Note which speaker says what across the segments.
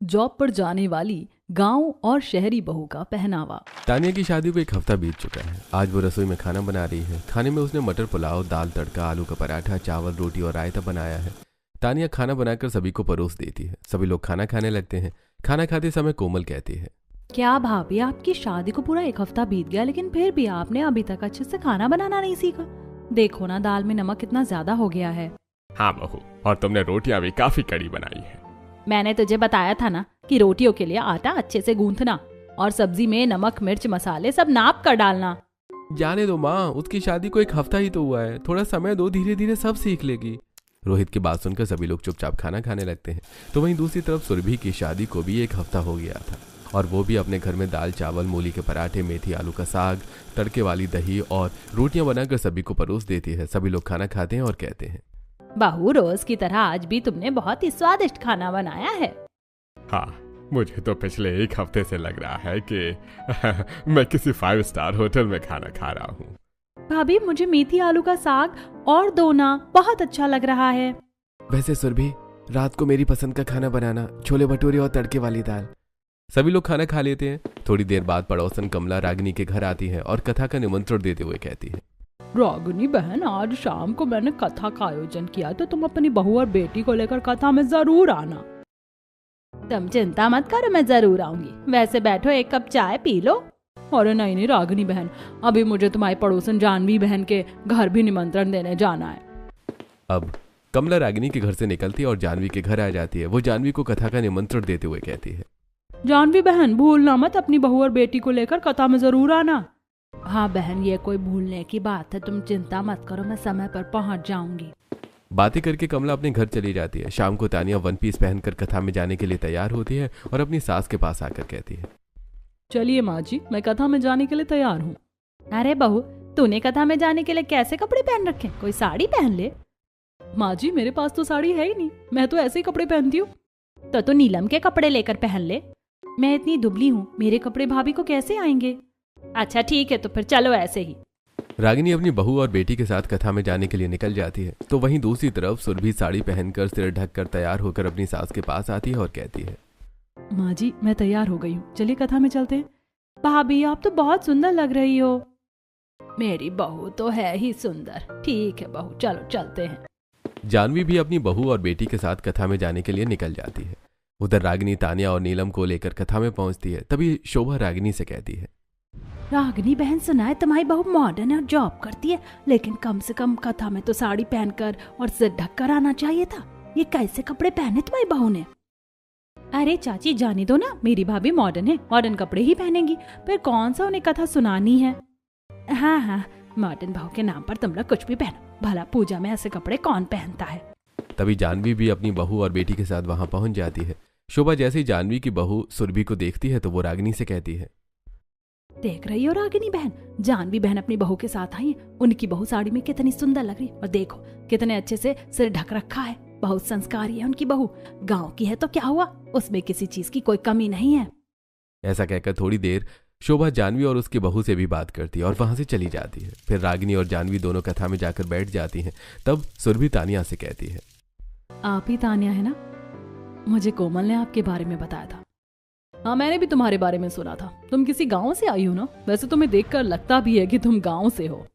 Speaker 1: Job पर जाने वाली गांव और शहरी बहू का पहनावा।
Speaker 2: तानिया की शादी को एक हफ्ता बीत चुका है। आज वो रसोई में खाना बना रही है। खाने में उसने मटर पुलाव, दाल तड़का, आलू का पराठा, चावल, रोटी और रायता बनाया है। तानिया खाना बनाकर सभी को परोस देती है। सभी लोग खाना खाने लगते हैं। खाना खाते समय कोमल कहती है,
Speaker 1: क्या भाभी, आपकी शादी को पूरा एक हफ्ता बीत गया लेकिन फिर भी आपने अभी तक अच्छे से खाना बनाना नहीं सीखा। देखो ना, दाल में नमक कितना ज्यादा हो गया है।
Speaker 3: हाँ बहू, और तुमने रोटियां भी काफी कड़ी बनाई है।
Speaker 1: मैंने तुझे बताया था ना कि रोटियों के लिए आटा अच्छे से गूंथना और सब्जी में नमक मिर्च मसाले सब नाप कर डालना।
Speaker 2: जाने दो माँ, उसकी शादी को एक हफ्ता ही तो हुआ है, थोड़ा समय दो, धीरे धीरे सब सीख लेगी। रोहित की बात सुनकर सभी लोग चुपचाप खाना खाने लगते हैं। तो वहीं दूसरी तरफ सुरभि की शादी को भी एक हफ्ता हो गया था और वो भी अपने घर में दाल चावल, मूली के पराठे, मेथी आलू का साग, तड़के वाली दही और रोटियां बनाकर सभी को परोस देती है। सभी लोग खाना खाते हैं और कहते हैं,
Speaker 1: बहू, रोज की तरह आज भी तुमने बहुत ही स्वादिष्ट खाना बनाया है।
Speaker 3: हाँ, मुझे तो पिछले एक हफ्ते से लग रहा है कि मैं किसी 5 स्टार होटल में खाना खा रहा हूँ।
Speaker 1: भाभी, मुझे मेथी आलू का साग और दोना बहुत अच्छा लग रहा है।
Speaker 2: वैसे सुरभि, रात को मेरी पसंद का खाना बनाना, छोले भटूरे और तड़के वाली दाल। सभी लोग खाना खा लेते हैं। थोड़ी देर बाद पड़ोसन कमला रागिनी के घर आती है और कथा का निमंत्रण देते हुए कहती है,
Speaker 1: रागिनी बहन, आज शाम को मैंने कथा का आयोजन किया तो तुम अपनी बहू और बेटी को लेकर कथा में जरूर आना। तुम चिंता मत करो, मैं जरूर आऊंगी। वैसे बैठो, एक कप चाय पी लो। अरे नहीं नहीं रागिनी बहन, अभी मुझे तुम्हारी पड़ोसन जानवी बहन के घर भी निमंत्रण देने जाना है।
Speaker 2: अब कमला रागिनी के घर से निकलती है और जानवी के घर आ जाती है। वो जानवी को कथा का निमंत्रण देते हुए कहती है,
Speaker 1: जानवी बहन, भूलना मत, अपनी बहू और बेटी को लेकर कथा में जरूर आना। हाँ बहन, ये कोई भूलने की बात है, तुम चिंता मत करो, मैं समय पर पहुंच जाऊंगी।
Speaker 2: बातें करके कमला अपने घर चली जाती है। शाम को तानिया वन पीस पहनकर कथा में जाने के लिए तैयार होती है और अपनी सास के पास आकर कहती है,
Speaker 1: चलिए माँ जी, मैं कथा में जाने के लिए तैयार हूँ। अरे बहू, तूने कथा में जाने के लिए कैसे कपड़े पहन रखे? कोई साड़ी पहन ले। माँ जी, मेरे पास तो साड़ी है ही नहीं, मैं तो ऐसे ही कपड़े पहनती हूँ। तो नीलम के कपड़े लेकर पहन ले। मैं इतनी दुबली हूँ, मेरे कपड़े भाभी को कैसे आएंगे? अच्छा ठीक है, तो फिर चलो ऐसे ही।
Speaker 2: रागिनी अपनी बहू और बेटी के साथ कथा में जाने के लिए निकल जाती है। तो वहीं दूसरी तरफ सुरभि साड़ी पहनकर, सिर ढककर तैयार होकर अपनी सास के पास आती है और कहती है,
Speaker 1: माँ जी, मैं तैयार हो गई हूँ, चलिए कथा में चलते हैं। भाभी, आप तो बहुत सुंदर लग रही हो। मेरी बहू तो है ही सुंदर। ठीक है बहू, चलो चलते हैं।
Speaker 2: जानवी भी अपनी बहू और बेटी के साथ कथा में जाने के लिए निकल जाती है। उधर रागिनी तानिया और नीलम को लेकर कथा में पहुंचती है। तभी शोभा रागिनी से कहती है,
Speaker 1: रागिनी बहन, सुना है तुम्हारी बहू मॉडर्न है और जॉब करती है, लेकिन कम से कम कथा में तो साड़ी पहनकर और सिर ढककर आना चाहिए था। ये कैसे कपड़े पहने तुम्हारी बहू ने? अरे चाची, जाने दो ना, मेरी भाभी मॉडर्न है, मॉडर्न कपड़े ही पहनेंगी, फिर कौन सा उन्हें कथा सुनानी है। हाँ हाँ, मॉडर्न बहू के नाम पर तुम लोग कुछ भी पहनो, भला पूजा में ऐसे कपड़े कौन पहनता है।
Speaker 2: तभी जानवी भी अपनी बहू और बेटी के साथ वहां पहुंच जाती है। शोभा जैसे ही जानवी की बहू सुरभि को देखती है तो वो रागिनी से कहती है,
Speaker 1: देख रही हो रागिनी बहन, जानवी बहन अपनी बहू के साथ आई है। उनकी बहू साड़ी में कितनी सुंदर लग रही है, और देखो कितने अच्छे से सिर ढक रखा है। बहुत संस्कारी है उनकी बहू। गांव की है तो क्या हुआ, उसमें किसी चीज की कोई कमी नहीं है।
Speaker 2: ऐसा कहकर थोड़ी देर शोभा जानवी और उसकी बहू से भी बात करती है और वहां से चली जाती है। फिर रागिनी और जानवी दोनों कथा में जाकर बैठ जाती हैं। तब सुरभि तानिया से कहती है,
Speaker 1: आप ही तानिया है ना? मुझे कोमल ने आपके बारे में बताया था। हाँ, मैंने भी तुम्हारे बारे में सुना था। तुम किसी गांव से आई हो ना? वैसे तुम्हें देखकर लगता भी है कि तुम गांव से हो।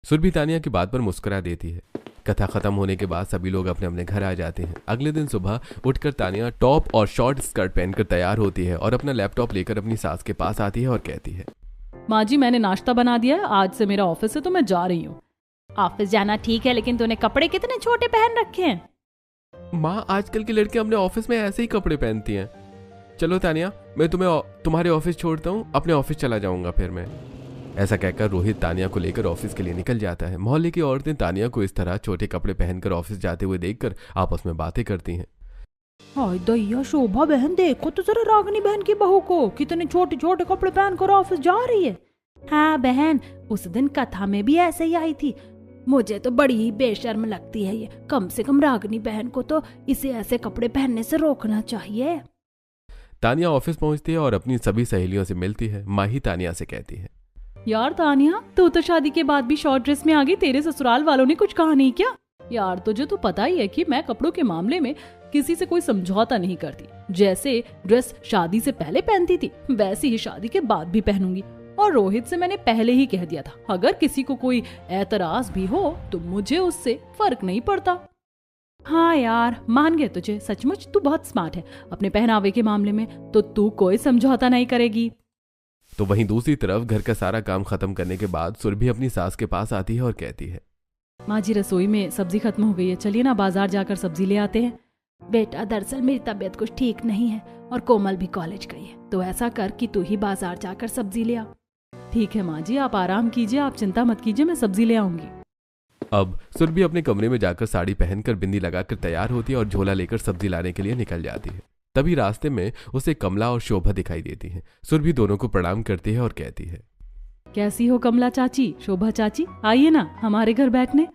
Speaker 2: सुरभि तानिया की बात पर मुस्कुरा देती है। कथा खत्म होने के बाद सभी लोग अपने अपने घर आ जाते हैं। अगले दिन सुबह उठकर तानिया टॉप और शॉर्ट स्कर्ट पहनकर तैयार होती है और अपना लैपटॉप लेकर अपनी सास के पास आती है और कहती है,
Speaker 1: माँ जी, मैंने नाश्ता बना दिया है, आज से मेरा ऑफिस है तो मैं जा रही हूँ। ऑफिस जाना ठीक है, लेकिन तूने कपड़े कितने छोटे पहन रखे हैं।
Speaker 2: माँ, आजकल की लड़कियां अपने ऑफिस में ऐसे ही कपड़े पहनती हैं। चलो तानिया, मैं तुम्हें तुम्हारे ऑफिस छोड़ता हूँ, अपने ऑफिस चला जाऊंगा फिर मैं। ऐसा कहकर रोहित तानिया को लेकर ऑफिस के लिए निकल जाता है। मोहल्ले की औरतें तानिया को इस तरह छोटे कपड़े पहनकर ऑफिस जाते हुए देखकर आपस में बातें करती हैं।
Speaker 1: हाय दैया, शोभा बहन, देखो तो जरा रागिनी बहन की बहू को, कितने छोटे छोटे कपड़े पहनकर ऑफिस जा रही है। हाँ बहन, उस दिन कथा में भी ऐसे ही आई थी। मुझे तो बड़ी ही बेशर्म लगती है ये। कम से कम रागिनी बहन को तो इसे ऐसे कपड़े पहनने से रोकना चाहिए।
Speaker 2: तानिया ऑफिस पहुंचती है और अपनी सभी सहेलियों से मिलती है। माही तानिया से कहती है,
Speaker 1: यार तानिया, तू तो शादी के बाद भी शॉर्ट ड्रेस में आ गई, तेरे ससुराल वालों ने कुछ कहा नहीं क्या? यार तुझे तो पता ही है कि मैं कपड़ों के मामले में किसी से कोई समझौता नहीं करती। जैसे ड्रेस शादी से पहले पहनती थी वैसी ही शादी के बाद भी पहनूंगी। और रोहित से मैंने पहले ही कह दिया था, अगर किसी को कोई एतराज भी हो तो मुझे उससे फर्क नहीं पड़ता। हाँ यार, मान गए तुझे, सचमुच तू बहुत स्मार्ट है अपने पहनावे के मामले में, तो तू कोई समझौता नहीं करेगी।
Speaker 2: तो वहीं दूसरी तरफ घर का सारा काम खत्म करने के बाद सुरभि अपनी सास के पास आती है और कहती है,
Speaker 1: माँ जी रसोई में सब्जी खत्म हो गई है, चलिए ना बाजार जाकर सब्जी ले आते हैं। बेटा दरअसल मेरी तबीयत कुछ ठीक नहीं है और कोमल भी कॉलेज गई है, तो ऐसा कर कि तू ही बाजार जाकर सब्जी ले आ। ठीक है माँ जी, आप आराम कीजिए, आप चिंता मत कीजिए, मैं सब्जी ले आऊंगी।
Speaker 2: अब सुरभि अपने कमरे में जाकर साड़ी पहनकर बिंदी लगाकर तैयार होती है और झोला लेकर सब्जी लाने के लिए निकल जाती है। तभी रास्ते में उसे कमला और शोभा दिखाई देती हैं। सुरभि दोनों को प्रणाम करती है और कहती है,
Speaker 1: कैसी हो कमला चाची, शोभा चाची, आइए ना हमारे घर बैठने।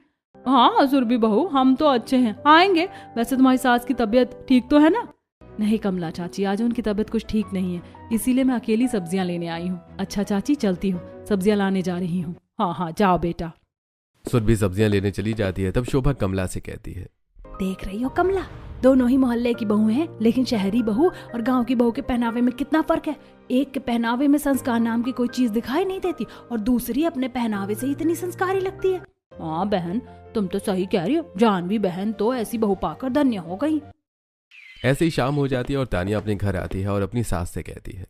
Speaker 1: हाँ सुरभि बहू, हम तो अच्छे हैं, आएंगे। वैसे तुम्हारी सास की तबीयत ठीक तो है ना? नहीं कमला चाची, आज उनकी तबीयत कुछ ठीक नहीं है, इसीलिए मैं अकेली सब्जियां लेने आई हूँ। अच्छा चाची चलती हूँ, सब्जियां लाने जा रही हूँ। हाँ हाँ जाओ बेटा।
Speaker 2: सुरभि सब्जियां लेने चली जाती है। तब शोभा कमला से कहती है,
Speaker 1: देख रही हो कमला, दोनों ही मोहल्ले की बहू हैं, लेकिन शहरी बहू और गांव की बहू के पहनावे में कितना फर्क है। एक के पहनावे में संस्कार नाम की कोई चीज दिखाई नहीं देती और दूसरी अपने पहनावे से इतनी संस्कारी लगती है। हाँ बहन, तुम तो सही कह रही हो, जानवी बहन तो ऐसी बहू पाकर धन्य हो गई।
Speaker 2: ऐसे ही शाम हो जाती है और तानिया अपने घर आती है और अपनी सास से कहती है,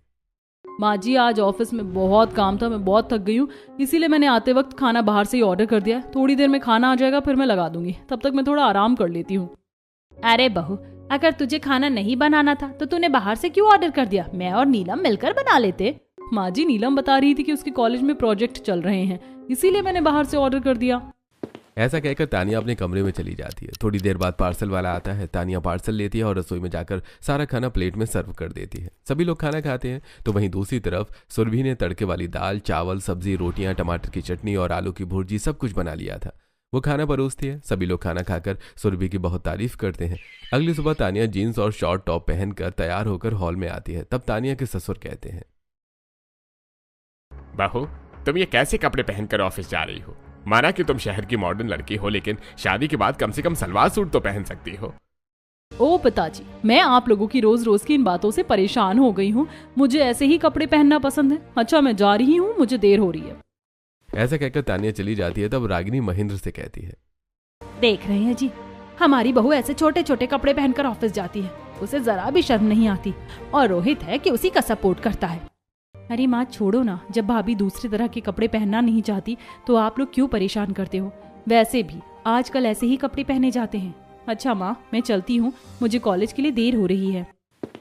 Speaker 1: माँ जी आज ऑफिस में बहुत काम था, मैं बहुत थक गई हूँ, इसीलिए मैंने आते वक्त खाना बाहर से ही ऑर्डर कर दिया है। थोड़ी देर में खाना आ जाएगा, फिर मैं लगा दूंगी, तब तक मैं थोड़ा आराम कर लेती हूँ। अरे बहू, अगर तुझे खाना नहीं बनाना था तो तूने बाहर से क्यों ऑर्डर कर दिया? मैं और नीलम मिलकर बना लेते। माँ जी नीलम बता रही थी कि उसके कॉलेज में प्रोजेक्ट चल रहे हैं, इसीलिए मैंने बाहर से ऑर्डर कर दिया।
Speaker 2: ऐसा कहकर तानिया अपने कमरे में चली जाती है। थोड़ी देर बाद पार्सल वाला आता है। तानिया पार्सल लेती है और रसोई में जाकर सारा खाना प्लेट में सर्व कर देती है। सभी लोग खाना खाते हैं। तो वहीं दूसरी तरफ सुरभि ने तड़के वाली दाल, चावल, सब्जी, रोटियां, टमाटर की चटनी और आलू की भुर्जी सब कुछ बना लिया था। वो खाना परोसती है। सभी लोग खाना खाकर सुरभि की बहुत तारीफ करते हैं। अगली सुबह तानिया जीन्स और शॉर्ट टॉप पहनकर तैयार होकर हॉल में आती है। तब तानिया के ससुर कहते हैं,
Speaker 3: बहू तुम ये कैसे कपड़े पहनकर ऑफिस जा रही हो? माना कि तुम शहर की मॉडर्न लड़की हो, लेकिन शादी के बाद कम से कम सलवार सूट तो पहन सकती हो।
Speaker 1: ओ पिताजी, मैं आप लोगों की रोज रोज की इन बातों से परेशान हो गई हूँ, मुझे ऐसे ही कपड़े पहनना पसंद है। अच्छा मैं जा रही हूँ, मुझे देर हो रही है।
Speaker 2: ऐसा कहकर तानिया चली जाती है। तब रागिनी महेंद्र से कहती है,
Speaker 1: देख रहे हैं जी, हमारी बहू ऐसे छोटे छोटे कपड़े पहनकर ऑफिस जाती है, उसे जरा भी शर्म नहीं आती। और रोहित है कि उसी का सपोर्ट करता है। अरे माँ छोड़ो ना, जब भाभी दूसरी तरह के कपड़े पहनना नहीं चाहती तो आप लोग क्यों परेशान करते हो? वैसे भी आजकल ऐसे ही कपड़े पहने जाते हैं। अच्छा माँ मैं चलती हूँ, मुझे कॉलेज के लिए देर हो रही है।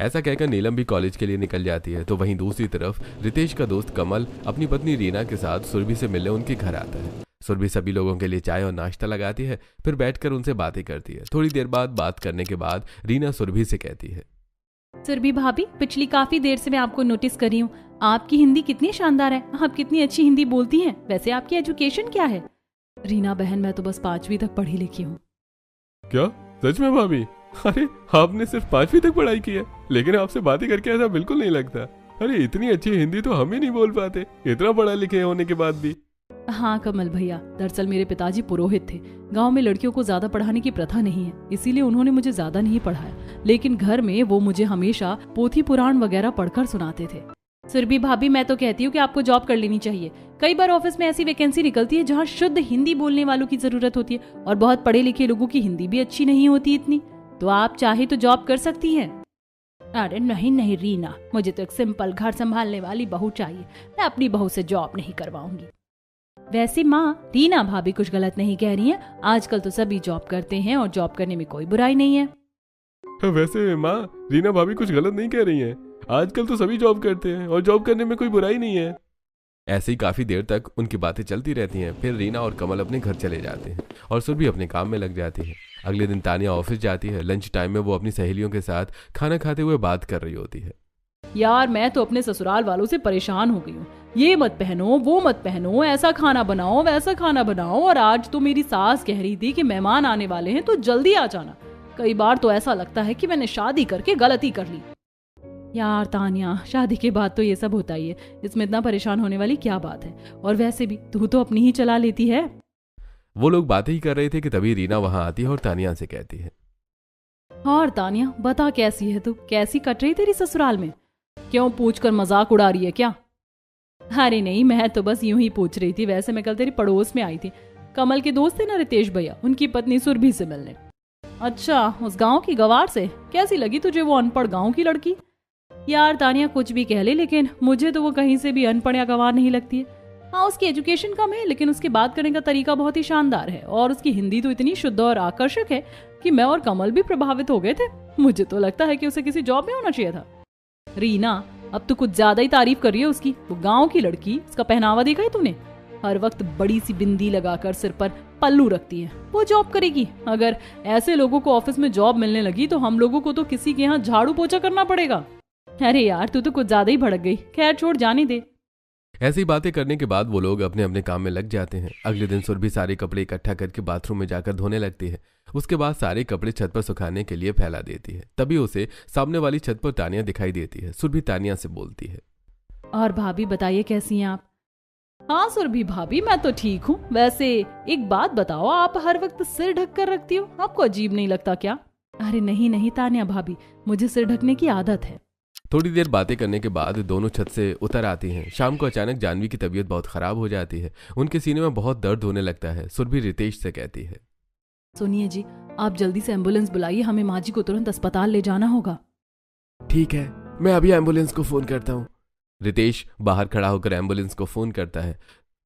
Speaker 2: ऐसा कहकर नीलम भी कॉलेज के लिए निकल जाती है। तो वहीं दूसरी तरफ रितेश का दोस्त कमल अपनी पत्नी रीना के साथ सुरभि से मिलने उनके घर आता है। सुरभि सभी लोगों के लिए चाय और नाश्ता लगाती है, फिर बैठकर उनसे बातें करती है। थोड़ी देर बाद बात करने के बाद रीना सुरभि से कहती है,
Speaker 1: सुरभि भाभी, पिछली काफी देर से मैं आपको नोटिस कर रही हूँ, आपकी हिंदी कितनी शानदार है, आप कितनी अच्छी हिंदी बोलती हैं। वैसे आपकी एजुकेशन क्या है? रीना बहन, मैं तो बस 5वीं तक पढ़ी लिखी हूँ।
Speaker 3: क्या सच में भाभी? अरे आपने सिर्फ 5वीं तक पढ़ाई की है, लेकिन आपसे बातें करके ऐसा बिल्कुल नहीं लगता। अरे इतनी अच्छी हिंदी तो हम ही नहीं बोल पाते, इतना पढ़ा लिखे होने के बाद भी।
Speaker 1: हाँ कमल भैया, दरअसल मेरे पिताजी पुरोहित थे। गांव में लड़कियों को ज्यादा पढ़ाने की प्रथा नहीं है, इसीलिए उन्होंने मुझे ज्यादा नहीं पढ़ाया, लेकिन घर में वो मुझे हमेशा पोथी पुराण वगैरह पढ़कर सुनाते थे। सुरभि भाभी, मैं तो कहती हूँ कि आपको जॉब कर लेनी चाहिए। कई बार ऑफिस में ऐसी वैकेंसी निकलती है जहाँ शुद्ध हिंदी बोलने वालों की जरूरत होती है और बहुत पढ़े लिखे लोगों की हिंदी भी अच्छी नहीं होती इतनी, तो आप चाहे तो जॉब कर सकती हैं। अरे नहीं नहीं रीना, मुझे तो एक सिंपल घर संभालने वाली बहू चाहिए, मैं अपनी बहू से जॉब नहीं करवाऊंगी। वैसे माँ, रीना भाभी कुछ गलत नहीं कह रही हैं, आजकल तो सभी जॉब करते हैं और जॉब करने में कोई बुराई नहीं है।
Speaker 3: वैसे माँ, रीना भाभी कुछ गलत नहीं कह रही हैं, आजकल तो सभी जॉब करते हैं और जॉब करने में कोई बुराई नहीं है।
Speaker 2: ऐसे ही काफी देर तक उनकी बातें चलती रहती हैं। फिर रीना और कमल अपने घर चले जाते हैं और सुरभि अपने काम में लग जाती है। अगले दिन तानिया ऑफिस जाती है। लंच टाइम में वो अपनी सहेलियों के साथ खाना खाते हुए बात कर रही होती है।
Speaker 1: यार मैं तो अपने ससुराल वालों से परेशान हो गई हूँ, ये मत पहनो, वो मत पहनो, ऐसा खाना बनाओ, वैसा खाना बनाओ, और आज तो मेरी सास कह रही थी कि मेहमान आने वाले हैं तो जल्दी आ जाना। कई बार तो ऐसा लगता है कि मैंने शादी करके गलती कर ली। यार तानिया, शादी के बाद तो ये सब होता ही है, इसमें इतना परेशान होने वाली क्या बात है? और वैसे भी तू तो अपनी ही चला लेती है।
Speaker 2: वो लोग बातें ही कर रहे थे कि तभी रीना वहां आती है और तानिया से कहती है,
Speaker 1: और तानिया बता, कैसी है तू? कैसी कट रही तेरी ससुराल में? क्यों पूछ कर मजाक उड़ा रही है क्या? अरे नहीं, मैं तो बस यूं ही पूछ रही थी। वैसे मैं कल तेरी पड़ोस में आई थी, कमल के दोस्त थे ना रितेश भैया, उनकी पत्नी सुरभि से मिलने। अच्छा, उस गांव की गवार से? कैसी लगी तुझे वो अनपढ़ गांव की लड़की? यार तानिया कुछ भी कह ले, लेकिन मुझे तो वो कहीं से भी अनपढ़ या गवार नहीं लगती है। हाँ, उसकी एजुकेशन कम है, लेकिन उसके बात करने का तरीका बहुत ही शानदार है, और उसकी हिंदी तो इतनी शुद्ध और आकर्षक है कि मैं और कमल भी प्रभावित हो गए थे। मुझे तो लगता है कि उसे किसी जॉब में होना चाहिए था। रीना, अब तो कुछ ज्यादा ही तारीफ कर रही है उसकी। वो गांव की लड़की, उसका पहनावा देखा है तूने? हर वक्त बड़ी सी बिंदी लगाकर सिर पर पल्लू रखती है। वो जॉब करेगी? अगर ऐसे लोगों को ऑफिस में जॉब मिलने लगी तो हम लोगों को तो किसी के यहाँ झाड़ू पोछा करना पड़ेगा। अरे यार, तू तो कुछ ज्यादा ही भड़क गई। खैर छोड़, जाने दे।
Speaker 2: ऐसी बातें करने के बाद वो लोग अपने अपने काम में लग जाते हैं। अगले दिन सुरभि सारे कपड़े इकट्ठा करके बाथरूम में जाकर धोने लगती है। उसके बाद सारे कपड़े छत पर सुखाने के लिए फैला देती है। तभी उसे सामने वाली छत पर तानिया दिखाई देती है। सुरभि तानिया से बोलती है,
Speaker 1: और भाभी बताइए, कैसी हैं आप? हाँ सुरभि भाभी, मैं तो ठीक हूँ। वैसे एक बात बताओ, आप हर वक्त सिर ढक कर रखती हो, आपको अजीब नहीं लगता क्या? अरे नहीं नहीं तानिया भाभी, मुझे सिर ढकने की आदत है।
Speaker 2: थोड़ी देर बातें करने के बाद दोनों छत से उतर आती हैं। शाम को अचानक जानवी की तबीयत बहुत खराब हो जाती है। उनके सीने में बहुत दर्द होने लगता है। सुरभि रितेश से कहती है,
Speaker 1: सुनिए जी, आप जल्दी से एम्बुलेंस बुलाइए, हमें माँ जी को तुरंत अस्पताल ले जाना होगा।
Speaker 2: ठीक है, मैं अभी एम्बुलेंस को फोन करता हूँ। रितेश बाहर खड़ा होकर एम्बुलेंस को फोन करता है,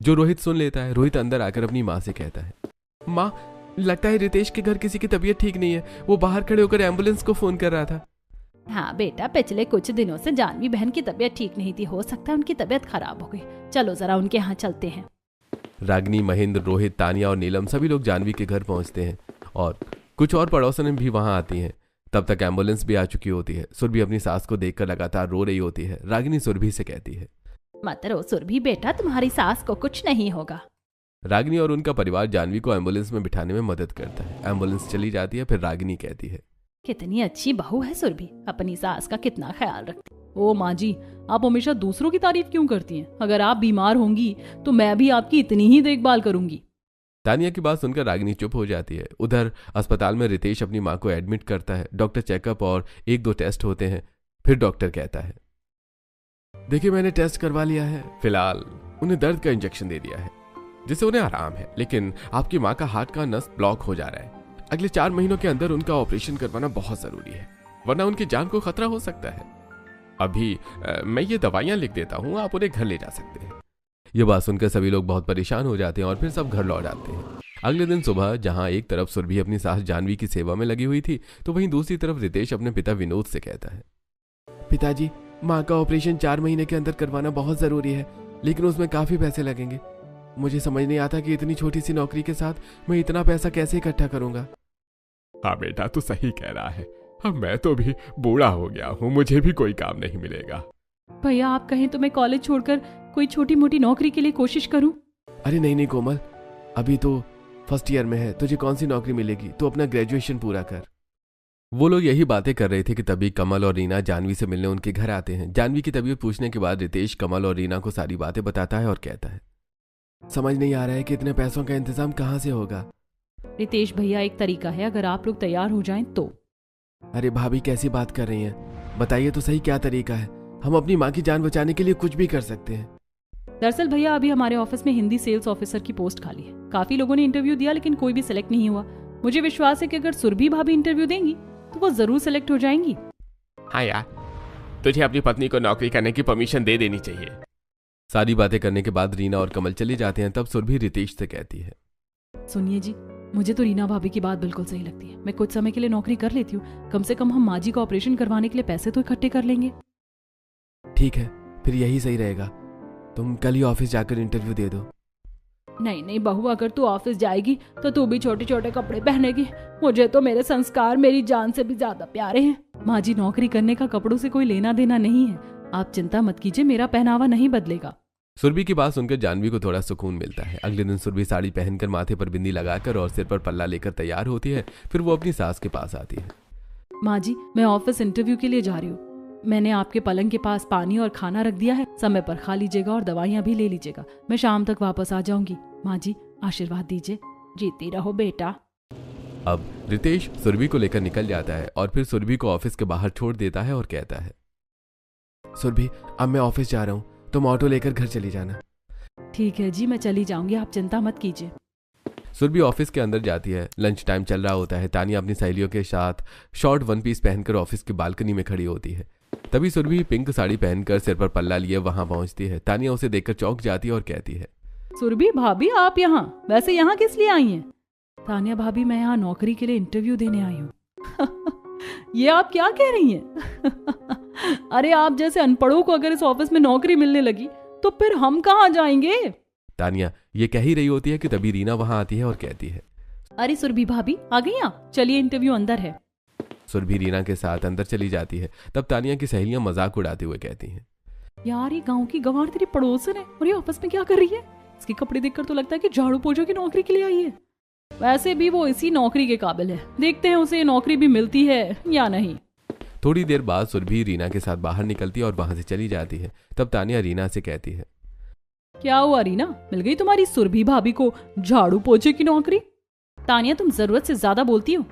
Speaker 2: जो रोहित सुन लेता है। रोहित अंदर आकर अपनी माँ से कहता है, माँ, लगता है रितेश के घर किसी की तबीयत ठीक नहीं है। वो बाहर खड़े होकर एम्बुलेंस को फोन कर रहा था।
Speaker 1: हाँ बेटा, पिछले कुछ दिनों से जानवी बहन की तबीयत ठीक नहीं थी, हो सकता है उनकी तबीयत खराब हो गई। चलो जरा उनके यहाँ चलते हैं।
Speaker 2: रागिनी, महेंद्र, रोहित, तानिया और नीलम सभी लोग जानवी के घर पहुंचते हैं और कुछ और पड़ोसन भी वहां आती हैं। तब तक एम्बुलेंस भी आ चुकी होती है। सुरभि अपनी सास को देखकर लगातार रो रही होती है। रागिनी सुरभि से कहती है,
Speaker 1: मत रो सुरभि बेटा, तुम्हारी सास को कुछ नहीं होगा।
Speaker 2: रागिनी और उनका परिवार जानवी को एम्बुलेंस में बिठाने में मदद करता है। एम्बुलेंस चली जाती है। फिर रागिनी कहती है,
Speaker 1: कितनी अच्छी बहू है सुरभि, अपनी सास का कितना ख्याल रखती। ओ माँ जी, आप हमेशा दूसरों की तारीफ क्यों करती हैं? अगर आप बीमार होंगी तो मैं भी आपकी इतनी ही देखभाल करूंगी।
Speaker 2: तानिया की बात सुनकर रागिनी चुप हो जाती है। उधर अस्पताल में रितेश अपनी माँ को एडमिट करता है। डॉक्टर चेकअप और 1-2 टेस्ट होते हैं। फिर डॉक्टर कहता है, देखिए मैंने टेस्ट करवा लिया है। फिलहाल उन्हें दर्द का इंजेक्शन दे दिया है, जिससे उन्हें आराम है। लेकिन आपकी माँ का हार्ट का नस ब्लॉक हो जा रहा है। अगले 4 महीनों के अंदर उनका ऑपरेशन करवाना बहुत जरूरी है, वरना उनकी जान को खतरा हो सकता है। अभी मैं ये दवाइयां लिख देता हूँ, आप उन्हें घर ले जा सकते हैं। ये बात सुनकर सभी लोग बहुत परेशान हो जाते हैं और फिर सब घर लौट आते हैं। अगले दिन सुबह जहां एक तरफ सुरभि अपनी सास जानवी की सेवा में लगी हुई थी, तो वहीं दूसरी तरफ रितेश अपने पिता विनोद से कहता है, पिताजी, माँ का ऑपरेशन 4 महीने के अंदर करवाना बहुत जरूरी है, लेकिन उसमें काफी पैसे लगेंगे। मुझे समझ नहीं आता कि इतनी छोटी सी नौकरी के साथ मैं इतना पैसा कैसे इकट्ठा करूंगा।
Speaker 3: हाँ बेटा, तू सही कह रहा है। अब मैं तो भी बूढ़ा हो गया हूँ, मुझे भी कोई काम नहीं मिलेगा।
Speaker 1: भैया आप कहें तो मैं कॉलेज छोड़कर कोई छोटी मोटी नौकरी के लिए कोशिश करूं?
Speaker 2: अरे नहीं नहीं कोमल, अभी तो फर्स्ट ईयर में है, तुझे कौन सी नौकरी मिलेगी? तो अपना ग्रेजुएशन पूरा कर। वो लोग यही बातें कर रहे थे कि तभी कमल और रीना जानवी से मिलने उनके घर आते हैं। जानवी की तबीयत पूछने के बाद रितेश कमल और रीना को सारी बातें बताता है और कहता है, समझ नहीं आ रहा है कि इतने पैसों का इंतजाम कहाँ से होगा।
Speaker 1: रितेश भैया, एक तरीका है, अगर आप लोग तैयार हो जाएं तो।
Speaker 2: अरे भाभी कैसी बात कर रही हैं? बताइए तो सही क्या तरीका है। हम अपनी माँ की जान बचाने के लिए कुछ भी कर सकते हैं।
Speaker 1: दरअसल भैया, अभी हमारे ऑफिस में हिंदी सेल्स ऑफिसर की पोस्ट खाली है। काफी लोगों ने इंटरव्यू दिया, लेकिन कोई भी सिलेक्ट नहीं हुआ। मुझे विश्वास है कि अगर सुरभि भाभी इंटरव्यू देंगी तो वो जरूर सिलेक्ट हो जाएंगी।
Speaker 3: हाँ यार, तुझे अपनी पत्नी को नौकरी करने की परमिशन दे देनी चाहिए।
Speaker 2: सारी बातें करने के बाद रीना और कमल चले जाते हैं। तब सुरभि रितेश से कहती है,
Speaker 1: सुनिए जी, मुझे तो रीना भाभी की बात बिल्कुल सही लगती है। मैं कुछ समय के लिए नौकरी कर लेती हूँ, कम से कम हम माँ जी का ऑपरेशन करवाने के लिए पैसे तो इकट्ठे कर लेंगे।
Speaker 2: ठीक है, फिर यही सही रहेगा। तुम कल ही ऑफिस जाकर इंटरव्यू दे दो।
Speaker 1: नहीं नहीं बहू, अगर तू ऑफिस जाएगी तो तू भी छोटे छोटे कपड़े पहनेगी। मुझे तो मेरे संस्कार मेरी जान से भी ज्यादा प्यारे हैं। माँ जी, नौकरी करने का कपड़ों से कोई लेना देना नहीं है। आप चिंता मत कीजिए, मेरा पहनावा नहीं बदलेगा।
Speaker 2: सुरभि की बात सुनकर जानवी को थोड़ा सुकून मिलता है। अगले दिन सुरभि साड़ी पहनकर, माथे पर बिंदी लगाकर और सिर पर पल्ला लेकर तैयार होती है। फिर वो अपनी सास के पास आती है।
Speaker 1: माँ जी, मैं ऑफिस इंटरव्यू के लिए जा रही हूँ। मैंने आपके पलंग के पास पानी और खाना रख दिया है, समय पर खा लीजिएगा और दवाइयाँ भी ले लीजिएगा। मैं शाम तक वापस आ जाऊंगी। माँ जी, आशीर्वाद दीजिए। जीती रहो बेटा।
Speaker 2: अब रितेश सुरभि को लेकर निकल जाता है और फिर सुरभि को ऑफिस के बाहर छोड़ देता है और कहता है, सुरभि अब मैं ऑफिस जा रहा हूँ, तुम ऑटो लेकर घर चली जाना।
Speaker 1: ठीक है जी, मैं चली जाऊंगी, आप चिंता मत कीजिए।
Speaker 2: सुरभि ऑफिस के अंदर जाती है। लंच टाइम चल रहा होता है। तानिया अपनी सहेलियों के साथ शॉर्ट वन पीस पहनकर ऑफिस की बालकनी में खड़ी होती है। तभी सुरभि पिंक साड़ी पहनकर सिर पर पल्ला लिए वहां पहुंचती है। तानिया उसे देखकर चौंक जाती है और कहती है,
Speaker 1: सुरभि भाभी आप यहाँ, वैसे यहाँ किस लिए आई हैं? तानिया भाभी मैं यहाँ नौकरी के लिए इंटरव्यू देने आई हूँ। ये आप क्या कह रही हैं? अरे आप जैसे अनपढ़ों को अगर इस ऑफिस में नौकरी मिलने लगी तो फिर हम कहाँ जाएंगे?
Speaker 2: तानिया ये कह ही रही होती है कि तभी रीना वहां आती है और कहती है,
Speaker 1: अरे सुरभि भाभी आ गई आप, चलिए इंटरव्यू अंदर है।
Speaker 2: सुरभि रीना के साथ अंदर चली जाती है। तब तानिया की सहेलियां मजाक उड़ाते हुए कहती हैं,
Speaker 1: यार ये गांव की गंवार तेरी पड़ोसन है और ये ऑफिस में क्या कर रही है? इसके कपड़े देखकर तो लगता है कि झाड़ू पोछा की नौकरी के लिए आई है। वैसे भी वो इसी नौकरी के काबिल है, देखते हैं उसे नौकरी भी मिलती है या नहीं।
Speaker 2: थोड़ी देर बाद सुरभि रीना के साथ बाहर निकलती है और वहां से चली जाती है। तब तानिया रीना से कहती है,
Speaker 1: क्या हुआ रीना, मिल गई तुम्हारी सुरभि भाभी को झाड़ू पोछे की नौकरी? तानिया तुम जरूरत से ज्यादा बोलती हो।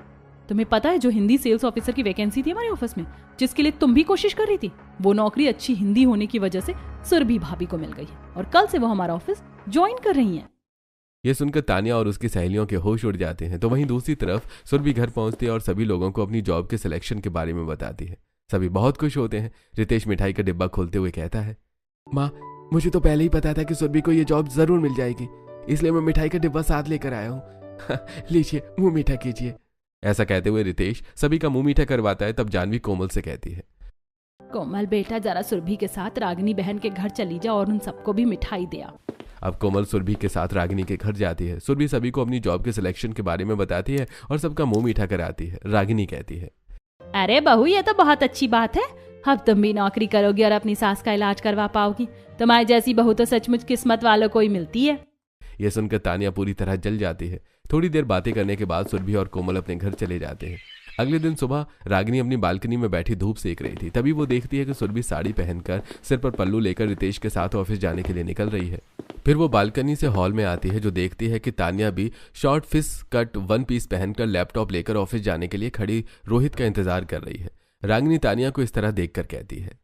Speaker 1: तुम्हें पता है जो हिंदी सेल्स ऑफिसर की वैकेंसी थी हमारे ऑफिस में, जिसके लिए तुम भी कोशिश कर रही थी, वो नौकरी अच्छी हिंदी होने की वजह से सुरभि भाभी को मिल गई है और कल से वो हमारा ऑफिस ज्वाइन कर रही हैं।
Speaker 2: ये सुनकर तानिया और उसकी सहेलियों के होश उड़ जाते हैं। तो वहीं दूसरी तरफ सुरभि घर पहुंचती है और सभी लोगों को अपनी जॉब के सिलेक्शन के बारे में बताती है। सभी बहुत खुश होते हैं। रितेश मिठाई का डिब्बा खोलते हुए कहता है, माँ मुझे तो पहले ही पता था कि सुरभि को ये जॉब जरूर मिल जाएगी, इसलिए मैं मिठाई का डिब्बा साथ लेकर आया हूँ। लीजिए मुंह मीठा कीजिए। ऐसा कहते हुए रितेश सभी का मुंह मीठा करवाता है। तब जानवी कोमल से कहती है,
Speaker 1: कोमल बेटा जरा सुरभि के साथ रागिनी बहन के घर चली जा और उन सबको भी मिठाई दे आ।
Speaker 2: अब कोमल सुरभि के साथ रागिनी के घर जाती है। सुरभि सभी को अपनी जॉब के सिलेक्शन के बारे में बताती है और सबका मुंह मीठा कराती है। रागिनी कहती है,
Speaker 1: अरे बहू ये तो बहुत अच्छी बात है, अब तुम भी नौकरी करोगी और अपनी सास का इलाज करवा पाओगी। तुम्हारी जैसी बहू तो सचमुच किस्मत वालों को ही मिलती है।
Speaker 2: यह सुनकर तानिया पूरी तरह जल जाती है। थोड़ी देर बातें करने के बाद सुरभि और कोमल अपने घर चले जाते हैं। अगले दिन सुबह रागिनी अपनी बालकनी में बैठी धूप सेक रही थी। तभी वो देखती है कि सुरभि साड़ी पहनकर सिर पर पल्लू लेकर रितेश के साथ ऑफिस जाने के लिए निकल रही है। फिर वो बालकनी से हॉल में आती है, जो देखती है कि तानिया भी short fish cut one piece पहनकर लैपटॉप लेकर ऑफिस जाने के लिए खड़ी रोहित का इंतजार कर रही है। रागिनी तानिया को इस तरह देखकर कहती है,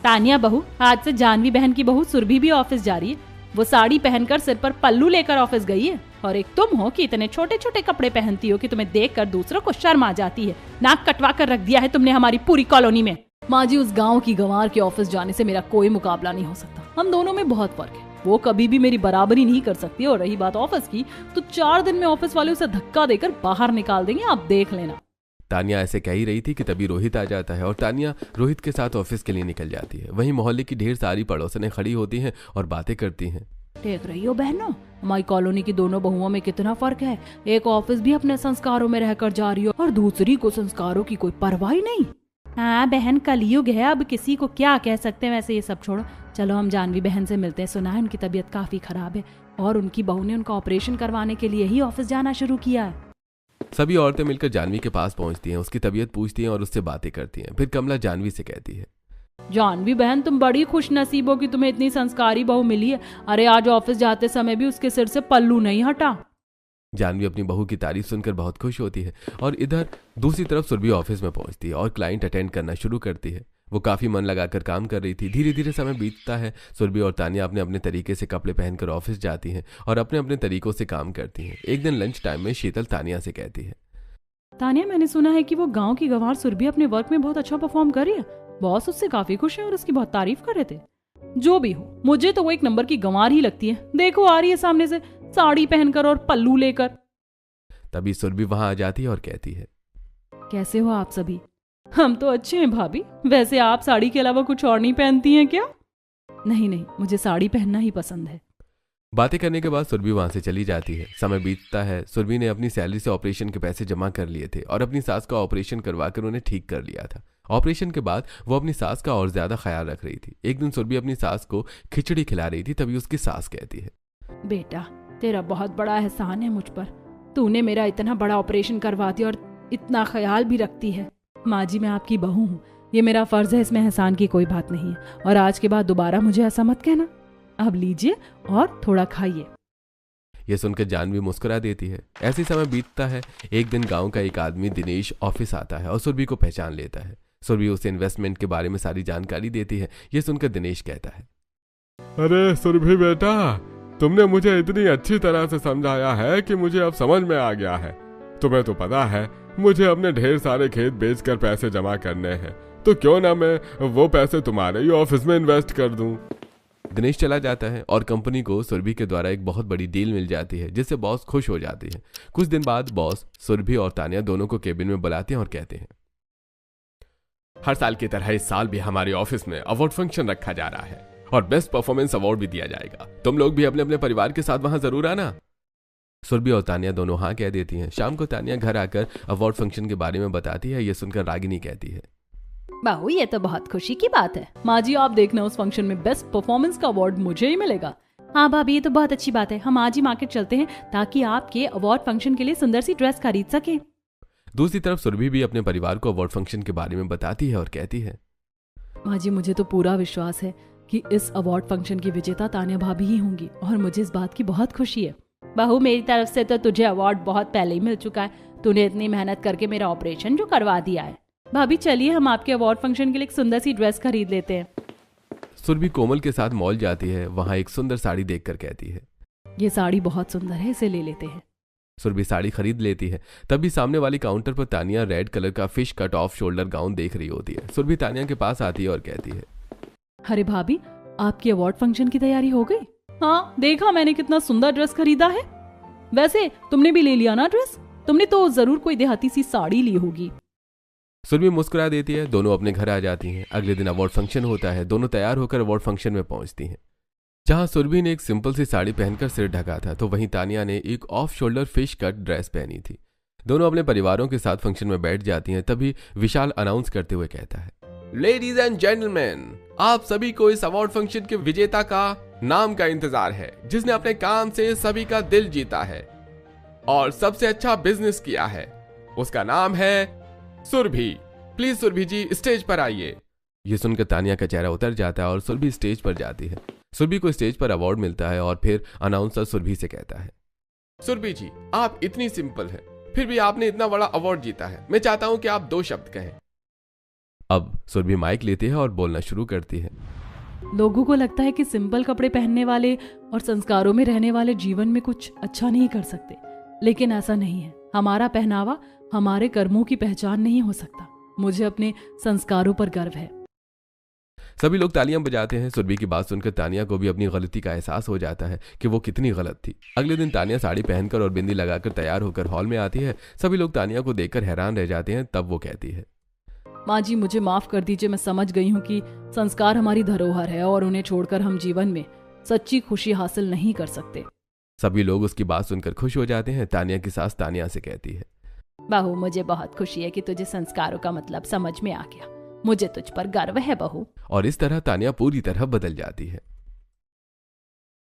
Speaker 1: तानिया बहू आज से जानवी बहन की बहू सुरभि भी ऑफिस जा रही है। वो साड़ी पहनकर सिर पर पल्लू लेकर ऑफिस गई है और एक तुम हो कि इतने छोटे छोटे कपड़े पहनती हो कि तुम्हें देखकर दूसरों को शर्म आ जाती है। नाक कटवा कर रख दिया है तुमने हमारी पूरी कॉलोनी में। माँ जी उस गाँव की गंवार के ऑफिस जाने से मेरा कोई मुकाबला नहीं हो सकता। हम दोनों में बहुत फर्क है। वो कभी भी मेरी बराबरी नहीं कर सकती और रही बात ऑफिस की, तो 4 दिन में ऑफिस वाले उसे धक्का देकर बाहर निकाल देंगे, आप देख लेना।
Speaker 2: तानिया ऐसे कह ही रही थी कि तभी रोहित आ जाता है और तानिया रोहित के साथ ऑफिस के लिए निकल जाती है। वहीं मोहल्ले की ढेर सारी पड़ोसनें खड़ी होती हैं और बातें करती हैं।
Speaker 1: देख रही हो बहनों, हमारी कॉलोनी की दोनों बहुओं में कितना फर्क है। एक ऑफिस भी अपने संस्कारों में रहकर जा रही हो और दूसरी को संस्कारों की कोई परवाह नहीं। हाँ बहन कलयुग है, अब किसी को क्या कह सकते हैं। वैसे ये सब छोड़ो, चलो हम जानवी बहन से मिलते हैं। सुना है उनकी तबीयत काफी खराब है और उनकी बहू ने उनका ऑपरेशन करवाने के लिए ही ऑफिस जाना शुरू किया है।
Speaker 2: सभी औरतें मिलकर जानवी के पास पहुंचती हैं, उसकी तबीयत पूछती हैं और उससे बातें करती हैं। फिर कमला जानवी से कहती है,
Speaker 1: जानवी बहन तुम बड़ी खुश नसीब हो कि तुम्हें इतनी संस्कारी बहू मिली है। अरे आज ऑफिस जाते समय भी उसके सिर से पल्लू नहीं हटा।
Speaker 2: जानवी अपनी बहू की तारीफ सुनकर बहुत खुश होती है और इधर दूसरी तरफ सुरभि ऑफिस में पहुंचती है और क्लाइंट अटेंड करना शुरू करती है। वो काफी मन लगाकर काम कर रही थी। धीरे धीरे समय बीतता है। सुरभि और तानिया अपने अपने तरीके से कपड़े पहनकर ऑफिस जाती हैं और अपने अपने तरीकों से काम करती हैं। एक दिन लंच टाइम में शीतल तानिया से कहती है,
Speaker 1: तानिया मैंने सुना है कि वो गांव की गंवार सुरभि अपने वर्क में बहुत अच्छा परफॉर्म कर रही है। बॉस उससे काफी खुश है और उसकी बहुत तारीफ कर रहे थे। जो भी हो, मुझे तो वो एक नंबर की गंवार ही लगती है। देखो आ रही है सामने से साड़ी पहनकर और पल्लू लेकर।
Speaker 2: तभी सुरभि वहां आ जाती है और कहती है,
Speaker 1: कैसे हो आप सभी? हम तो अच्छे हैं भाभी। वैसे आप साड़ी के अलावा कुछ और नहीं पहनती हैं क्या? नहीं, मुझे साड़ी पहनना ही पसंद है।
Speaker 2: बातें करने के बाद सुरभि वहां से चली जाती है। समय बीतता है। सुरभि ने अपनी सैलरी से ऑपरेशन के पैसे जमा कर लिए थे और अपनी सास का ऑपरेशन करवाकर उन्हें ठीक कर लिया था। ऑपरेशन के बाद वो अपनी सास का और ज्यादा ख्याल रख रही थी। एक दिन सुरभि अपनी सास को खिचड़ी खिला रही थी। तभी उसकी सास कहती है,
Speaker 1: बेटा तेरा बहुत बड़ा एहसान है मुझ पर। तूने मेरा इतना बड़ा ऑपरेशन करवा दिया और इतना ख्याल भी रखती है। माँ जी मैं आपकी बहू हूँ, ये मेरा फर्ज है, इसमें एहसान की कोई बात नहीं है। और आज के बाद दोबारा मुझे ऐसा मत कहना। अब लीजिए और थोड़ा खाइए।
Speaker 2: ये सुनकर जानवी मुस्कुरा देती है। ऐसे समय बीतता है। एक दिन गांव का एक आदमी दिनेश ऑफिस आता है और सुरभि को पहचान लेता है। सुरभि उसे इन्वेस्टमेंट के बारे में सारी जानकारी देती है। ये सुनकर दिनेश कहता है,
Speaker 3: अरे सुरभि बेटा, तुमने मुझे इतनी अच्छी तरह से समझाया है कि मुझे अब समझ में आ गया है। तुम्हें तो पता है मुझे अपने ढेर सारे खेत बेचकर पैसे जमा करने हैं, तो क्यों ना मैं वो पैसे तुम्हारे ही ऑफिस में इन्वेस्ट कर दूं।
Speaker 2: दिनेश चला जाता है और कंपनी को सुरभि के द्वारा एक बहुत बड़ी डील मिल जाती है, जिससे बॉस खुश हो जाती है। कुछ दिन बाद बॉस सुरभि और तानिया दोनों को केबिन में बुलाते हैं और कहते हैं,
Speaker 3: हर साल की तरह इस साल भी हमारे ऑफिस में अवार्ड फंक्शन रखा जा रहा है और बेस्ट परफॉर्मेंस अवार्ड भी दिया जाएगा। तुम लोग भी अपने अपने परिवार के साथ वहां जरूर आना।
Speaker 2: सुरभि और तानिया दोनों हाँ कह देती हैं। शाम को तानिया घर आकर अवार्ड फंक्शन के बारे में बताती है। ये सुनकर रागिनी कहती है,
Speaker 1: बहू ये तो बहुत खुशी की बात है। माँ जी आप देखना, उस फंक्शन में बेस्ट परफॉर्मेंस का अवार्ड मुझे ही मिलेगा। हाँ भाभी ये तो बहुत अच्छी बात है। हम आज ही मार्केट चलते हैं ताकि आपके अवार्ड फंक्शन के लिए सुंदर सी ड्रेस खरीद सके।
Speaker 2: दूसरी तरफ सुरभि भी अपने परिवार को अवार्ड फंक्शन के बारे में बताती है और कहती है,
Speaker 1: माँ जी मुझे तो पूरा विश्वास है कि इस अवार्ड फंक्शन की विजेता तानिया भाभी ही होंगी और मुझे इस बात की बहुत खुशी है। बहू मेरी तरफ से तो तुझे अवार्ड बहुत पहले ही मिल चुका है। तूने इतनी मेहनत करके मेरा ऑपरेशन जो करवा दिया है। भाभी चलिए हम आपके अवार्ड फंक्शन के लिए एक सुंदर सी ड्रेस खरीद लेते हैं।
Speaker 2: सुरभि कोमल के साथ मॉल जाती है। वहां एक सुंदर साड़ी देखकर कहती है,
Speaker 1: ये साड़ी बहुत सुंदर है, इसे ले लेते हैं।
Speaker 2: सुरभि साड़ी खरीद लेती है। तभी सामने वाली काउंटर पर तानिया रेड कलर का fish cut off shoulder gown देख रही होती है। सुरभि तानिया के पास आती है और कहती है,
Speaker 1: अरे भाभी आपकी अवार्ड फंक्शन की तैयारी हो गई? हाँ देखा मैंने कितना सुंदर ड्रेस खरीदा है। वैसे तुमने भी ले लिया ना ड्रेस? तुमने तो जरूर कोई देहाती सी साड़ी ली होगी।
Speaker 2: सुरभि मुस्कुरा देती है। दोनों अपने घर आ जाती हैं। अगले दिन अवार्ड फंक्शन होता है। दोनों तैयार होकर अवार्ड फंक्शन में पहुंचती हैं। जहां सुरभि ने एक सिंपल सी साड़ी पहनकर सिर ढका था, तो वहीं तानिया ने एक off shoulder fish cut dress पहनी थी। दोनों अपने परिवारों के साथ फंक्शन में बैठ जाती हैं। तभी विशाल अनाउंस करते हुए कहता है, लेडीज एंड जेंटलमैन, आप सभी को इस अवार्ड फंक्शन के विजेता का नाम का इंतजार है, जिसने अपने काम से सभी का दिल जीता है और सबसे अच्छा बिजनेस किया है। उसका नाम है सुरभि। प्लीज सुरभि जी स्टेज पर आइए। ये सुनकर तानिया का चेहरा उतर जाता है और सुरभि स्टेज पर जाती है। सुरभि को स्टेज पर अवार्ड मिलता है और फिर अनाउंसर सुरभि से कहता है, सुरभि जी आप इतनी सिंपल हैं, फिर भी आपने इतना बड़ा अवार्ड जीता है। मैं चाहता हूं कि आप 2 शब्द कहें। अब सुरभि माइक लेती है और बोलना शुरू करती है।
Speaker 1: लोगों को लगता है कि सिंपल कपड़े पहनने वाले और संस्कारों में रहने वाले जीवन में कुछ अच्छा नहीं कर सकते, लेकिन ऐसा नहीं है। हमारा पहनावा हमारे कर्मों की पहचान नहीं हो सकता। मुझे अपने संस्कारों पर गर्व है।
Speaker 2: सभी लोग तालियां बजाते हैं। सुरभि की बात सुनकर तानिया को भी अपनी गलती का एहसास हो जाता है कि वो कितनी गलत थी। अगले दिन तानिया साड़ी पहनकर और बिंदी लगाकर तैयार होकर हॉल में आती है। सभी लोग तानिया को देखकर हैरान रह जाते हैं। तब वो कहती है,
Speaker 1: माँ जी मुझे माफ कर दीजिए। मैं समझ गई हूँ कि संस्कार हमारी धरोहर है और उन्हें छोड़कर हम जीवन में सच्ची खुशी हासिल नहीं कर सकते।
Speaker 2: सभी लोग उसकी बात सुनकर खुश हो जाते हैं। तानिया की सास तानिया से कहती है,
Speaker 1: बहू मुझे बहुत खुशी है कि तुझे संस्कारों का मतलब समझ में आ गया। मुझे तुझ पर गर्व है बहू।
Speaker 2: और इस तरह तानिया पूरी तरह बदल जाती है।